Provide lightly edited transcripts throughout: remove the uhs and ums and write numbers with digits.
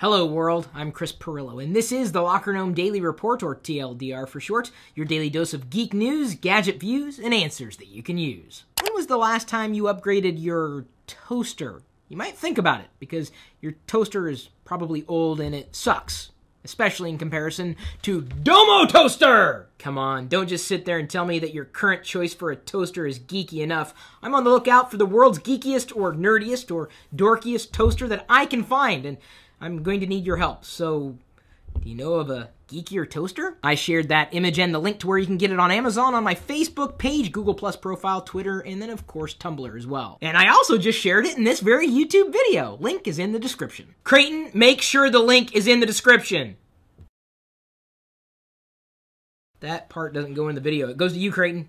Hello world, I'm Chris Pirillo, and this is the Locker Gnome Daily Report, or TLDR for short, your daily dose of geek news, gadget views, and answers that you can use. When was the last time you upgraded your toaster? You might think about it, because your toaster is probably old and it sucks, especially in comparison to Domo Toaster! Come on, don't just sit there and tell me that your current choice for a toaster is geeky enough. I'm on the lookout for the world's geekiest or nerdiest or dorkiest toaster that I can find, and I'm going to need your help. So, do you know of a geekier toaster? I shared that image and the link to where you can get it on Amazon on my Facebook page, Google Plus profile, Twitter, and then of course Tumblr as well. And I also just shared it in this very YouTube video. Link is in the description. Creighton, make sure the link is in the description. That part doesn't go in the video. It goes to you, Creighton.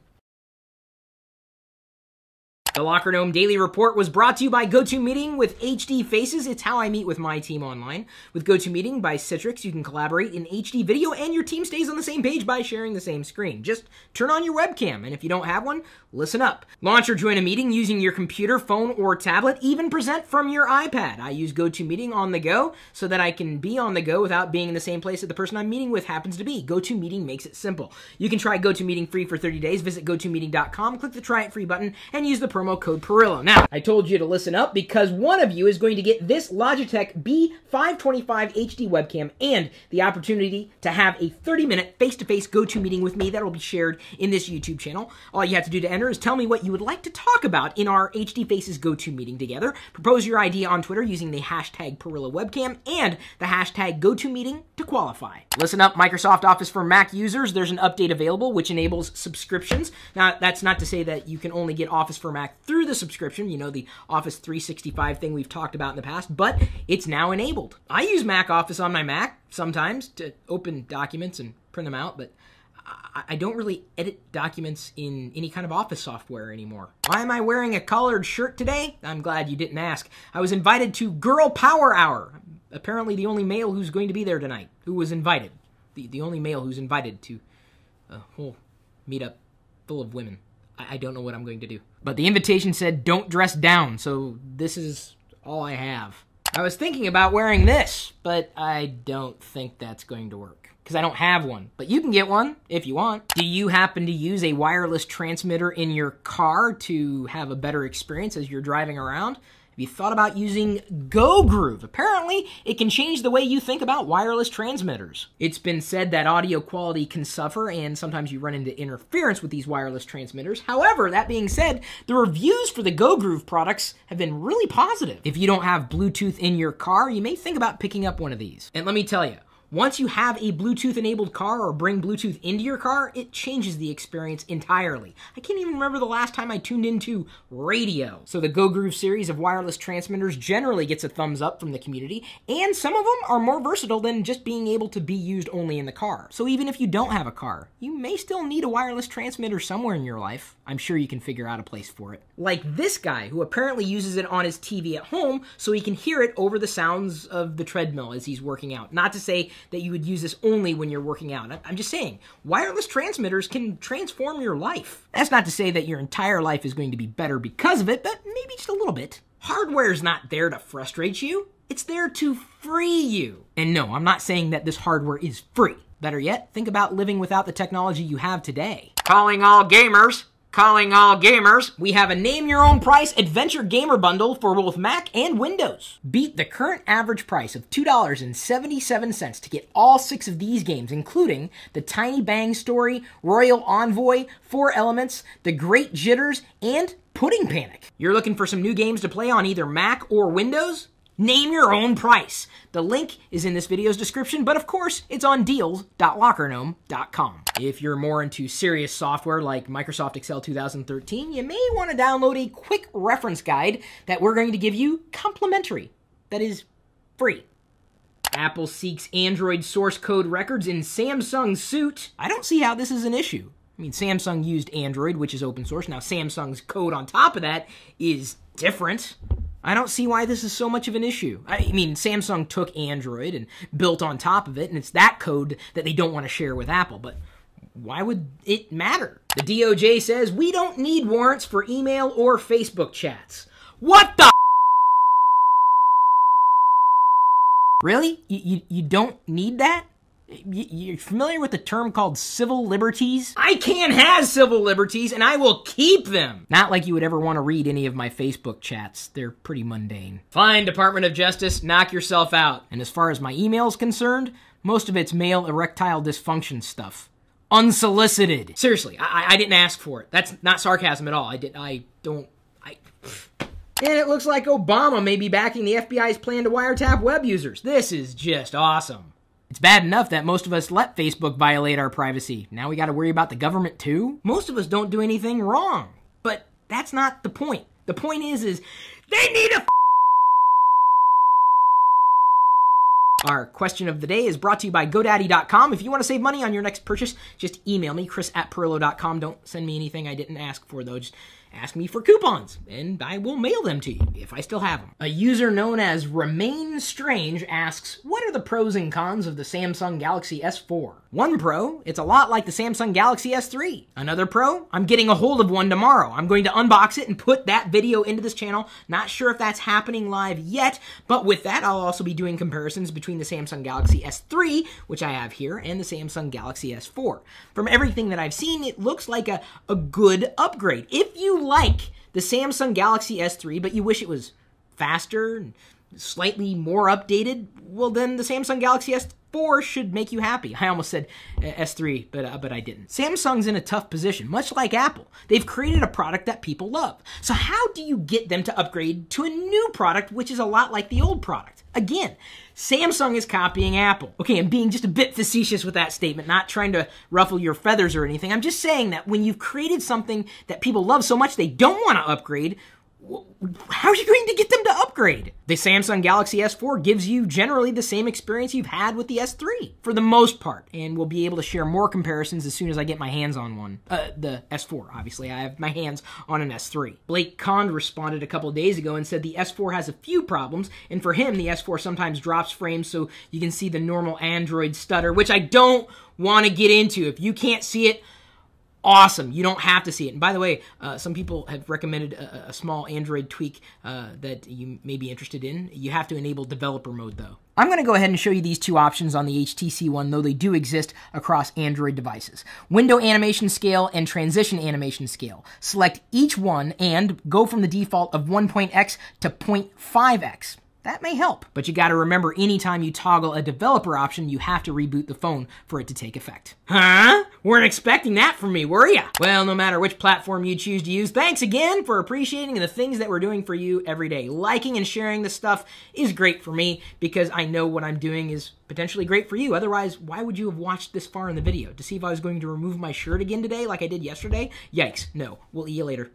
The Locker Gnome Daily Report was brought to you by GoToMeeting with HD Faces. It's how I meet with my team online. With GoToMeeting by Citrix, you can collaborate in HD video and your team stays on the same page by sharing the same screen. Just turn on your webcam, and if you don't have one, listen up. Launch or join a meeting using your computer, phone, or tablet. Even present from your iPad. I use GoToMeeting on the go so that I can be on the go without being in the same place that the person I'm meeting with happens to be. GoToMeeting makes it simple. You can try GoToMeeting free for 30 days. Visit GoToMeeting.com, click the Try It Free button, and use the promo code Pirillo. Now, I told you to listen up because one of you is going to get this Logitech B525 HD webcam and the opportunity to have a 30-minute face-to-face GoToMeeting with me that will be shared in this YouTube channel. All you have to do to enter is tell me what you would like to talk about in our HD Faces GoToMeeting together. Propose your idea on Twitter using the hashtag Pirillo webcam and the hashtag GoToMeeting to qualify. Listen up, Microsoft Office for Mac users. There's an update available which enables subscriptions. Now, that's not to say that you can only get Office for Mac through the subscription, you know, the Office 365 thing we've talked about in the past, but it's now enabled. I use Mac Office on my Mac sometimes to open documents and print them out, but I don't really edit documents in any kind of Office software anymore. Why am I wearing a collared shirt today? I'm glad you didn't ask. I was invited to Girl Power Hour. Apparently the only male who's going to be there tonight, who was invited. The only male who's invited to a whole meetup full of women. I don't know what I'm going to do. But the invitation said don't dress down, so this is all I have. I was thinking about wearing this, but I don't think that's going to work, because I don't have one. But you can get one if you want. Do you happen to use a wireless transmitter in your car to have a better experience as you're driving around? Have you thought about using GoGroove? Apparently, it can change the way you think about wireless transmitters. It's been said that audio quality can suffer, and sometimes you run into interference with these wireless transmitters. However, that being said, the reviews for the GoGroove products have been really positive. If you don't have Bluetooth in your car, you may think about picking up one of these. And let me tell you, once you have a Bluetooth-enabled car or bring Bluetooth into your car, it changes the experience entirely. I can't even remember the last time I tuned into radio. So the GoGroove series of wireless transmitters generally gets a thumbs up from the community, and some of them are more versatile than just being able to be used only in the car. So even if you don't have a car, you may still need a wireless transmitter somewhere in your life. I'm sure you can figure out a place for it. Like this guy, who apparently uses it on his TV at home so he can hear it over the sounds of the treadmill as he's working out. Not to say that you would use this only when you're working out. I'm just saying, wireless transmitters can transform your life. That's not to say that your entire life is going to be better because of it, but maybe just a little bit. Hardware's not there to frustrate you. It's there to free you. And no, I'm not saying that this hardware is free. Better yet, think about living without the technology you have today. Calling all gamers. Calling all gamers, we have a name-your-own-price adventure gamer bundle for both Mac and Windows. Beat the current average price of $2.77 to get all 6 of these games, including The Tiny Bang Story, Royal Envoy, 4 Elements, The Great Jitters, and Pudding Panic. You're looking for some new games to play on either Mac or Windows? Name your own price. The link is in this video's description, but of course, it's on deals.lockergnome.com. If you're more into serious software like Microsoft Excel 2013, you may want to download a quick reference guide that we're going to give you complimentary. That is free. Apple seeks Android source code records in Samsung's suit. I don't see how this is an issue. I mean, Samsung used Android, which is open source. Now, Samsung's code on top of that is different. I don't see why this is so much of an issue. I mean, Samsung took Android and built on top of it, and it's that code that they don't want to share with Apple, but why would it matter? The DOJ says we don't need warrants for email or Facebook chats. What the Really? You don't need that? You're familiar with the term called civil liberties? I can have civil liberties, and I will keep them! Not like you would ever want to read any of my Facebook chats. They're pretty mundane. Fine, Department of Justice, knock yourself out. And as far as my email's concerned, most of it's male erectile dysfunction stuff. Unsolicited. Seriously, I didn't ask for it. That's not sarcasm at all. And it looks like Obama may be backing the FBI's plan to wiretap web users. This is just awesome. It's bad enough that most of us let Facebook violate our privacy. Now we gotta worry about the government too? Most of us don't do anything wrong. But that's not the point. The point is they need a Our question of the day is brought to you by GoDaddy.com. If you want to save money on your next purchase, just email me, chris@pirillo.com. Don't send me anything I didn't ask for, though. Just ask me for coupons, and I will mail them to you, if I still have them. A user known as Remain Strange asks, what are the pros and cons of the Samsung Galaxy S4? One pro, it's a lot like the Samsung Galaxy S3. Another pro, I'm getting a hold of one tomorrow. I'm going to unbox it and put that video into this channel. Not sure if that's happening live yet, but with that, I'll also be doing comparisons between the Samsung Galaxy S3, which I have here, and the Samsung Galaxy S4. From everything that I've seen, it looks like a good upgrade. If you like the Samsung Galaxy S3, but you wish it was faster and slightly more updated, well then the Samsung Galaxy S4 should make you happy. I almost said S3, but I didn't. Samsung's in a tough position, much like Apple. They've created a product that people love. So how do you get them to upgrade to a new product, which is a lot like the old product? Again, Samsung is copying Apple. Okay, I'm being just a bit facetious with that statement, not trying to ruffle your feathers or anything. I'm just saying that when you've created something that people love so much they don't want to upgrade, how are you going to get them to upgrade? The Samsung Galaxy S4 gives you generally the same experience you've had with the S3, for the most part, and we'll be able to share more comparisons as soon as I get my hands on one. The S4, obviously. I have my hands on an S3. Blake Conn responded a couple days ago and said the S4 has a few problems, and for him, the S4 sometimes drops frames so you can see the normal Android stutter, which I don't want to get into. If you can't see it, awesome. You don't have to see it. And by the way, some people have recommended a small Android tweak that you may be interested in. You have to enable developer mode, though. I'm going to go ahead and show you these two options on the HTC One, though they do exist across Android devices. Window animation scale and transition animation scale. Select each one and go from the default of 1.x to 0.5x. That may help, but you gotta remember anytime you toggle a developer option, you have to reboot the phone for it to take effect. Huh? Weren't expecting that from me, were ya? Well, no matter which platform you choose to use, thanks again for appreciating the things that we're doing for you every day. Liking and sharing this stuff is great for me because I know what I'm doing is potentially great for you. Otherwise, why would you have watched this far in the video? To see if I was going to remove my shirt again today like I did yesterday? Yikes, no. We'll see you later.